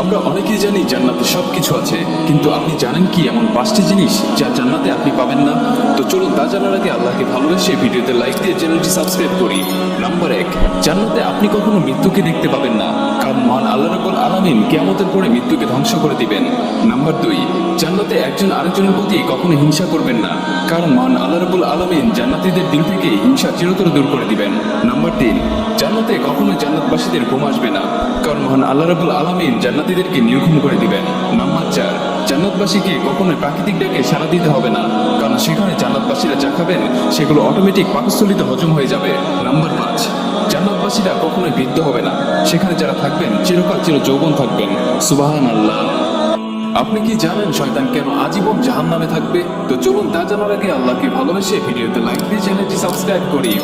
আমরা অনেকেই জানি জান্নাতে সবকিছু আছে, কিন্তু আপনি জানেন কি এমন 5টি জিনিস যা জান্নাতে আপনি পাবেন না? তো চলুন তা জানার আগে আল্লাহকে ভালোবেসে ভিডিওতে লাইক দিয়ে চ্যানেলটি সাবস্ক্রাইব করি। নাম্বার 1, জান্নাতে আপনি কখনো মৃত্যুকে দেখতে পাবেন না, কারণ মহান আল্লাহ রাব্বুল আলামিন কিয়ামতের পরে মৃত্যুকে ধ্বংস করে দিবেন। নাম্বার 2, জান্নাতে একজন আরেকজনের প্রতি কখনো হিংসা করবেন না, কারণ মহান আল্লাহ রাব্বুল আলামিন জান্নাতীদের দিল থেকে হিংসা চিরতরে দূর করে দিবেন। নাম্বার 3, জান্নাতে কখনো জান্নাতবাসীদের ঘুম আসবে না, কারণ মহান আল্লাহ রাব্বুল আলামিন জান্নাতীদেরকে নির্ঘুম করে দিবেন। নাম্বার 4, জান্নাতবাসীকে কখনো প্রাকৃতিক ডাকে সাড়া দিতে হবে না, কারণ সেখানে জান্নাতবাসীরা যা খাবেন সেগুলো অটোমেটিক পাকস্থলিতে হজম হয়ে যাবে। নাম্বার 5, জান্নাতবাসীরা কখনোই বৃদ্ধ হবে না, সেখানে যারা থাকবেন চিরকাল চির যৌবন থাকবেন। সুবহানাল্লাহ। আপনি কি জানেন শয়তান কেন আজীবন জাহান্নামে থাকবে? তো চলুন তা জানার আগে আল্লাহকে ভালোবেসে ভিডিওতে লাইক দিয়ে চ্যানেলটি সাবস্ক্রাইব করি।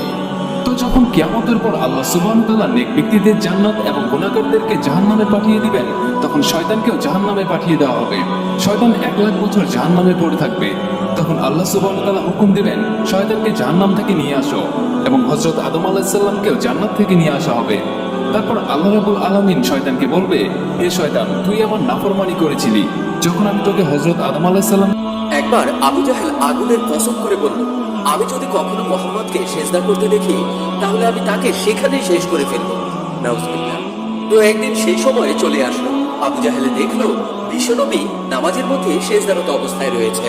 তো যখন কিয়ামতের পর আল্লাহ সুবহানাহু ওয়া তাআলা নেক ব্যক্তিদের জান্নাত এবং গুনাহগারদেরকে জাহান্নামে পাঠিয়ে দিবেন, তখন শয়তানকেও জাহান্নামে পাঠিয়ে দেওয়া হবে। শয়তান 1,00,000 বছর জাহান্নামে পড়ে থাকবে। তখন আল্লাহ সুবহানাহু ওয়া তাআলা হুকুম দিবেন, শয়তানকে জাহান্নাম থেকে নিয়ে আসো, এবং হযরত আদম আলাইহিস সালামকেও জান্নাত থেকে নিয়ে আসা হবে। তারপর আল্লাহ রাব্বুল আলামিন শয়তানকে বলবে, হে শয়তান, তুই আমার নাফরমানি করেছিলি যখন আমি তোকে হযরত আদম আলাইহিস সালাম। একবার আবু জাহেল আগুনের কসম করে বলল, আমি যদি কখনো মোহাম্মদকে সেজদা করতে দেখি তাহলে আমি তাকে সেখানেই শেষ করে ফেলবো। নাউজুবিল্লাহ। তো একদিন সেই সময়ে চলে আসলো। আবু জাহেলে দেখলো বিশ্বনবী নামাজের মধ্যে সেজদারত অবস্থায় রয়েছে।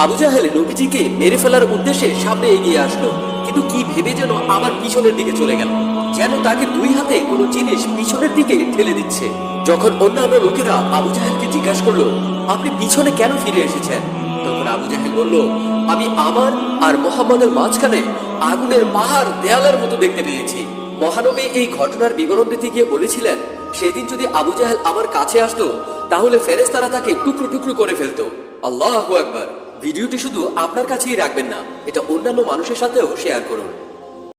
আবু জাহেল নবীজিকে মেরে ফেলার উদ্দেশ্যে সামনে এগিয়ে আসলো, কিন্তু কি ভেবে যেন আবার পিছনের দিকে চলে গেল, যেন তাকে 2 হাতে কোনো জিনিস পিছনের দিকে ঠেলে দিচ্ছে। যখন অন্যান্য লোকেরা আবু জাহেলকে জিজ্ঞাসা করলো, আপনি পিছনে কেন ফিরে এসেছেন? তখন আবু জাহেল বলল, আমি আমার আর মুহাম্মাদের মাঝখানে আগুনের পাহাড় দেয়ালের মতো দেখতে পেয়েছি। মহানবী এই ঘটনার বিবরণ দিতে গিয়ে বলেছিলেন, সেদিন যদি আবু জাহেল আমার কাছে আসতো তাহলে ফেরেশতারা তাকে টুকরো টুকরো করে ফেলতো। আল্লাহু আকবার। ভিডিওটি শুধু আপনার কাছেই রাখবেন না, এটা অন্যান্য মানুষের সাথেও শেয়ার করুন।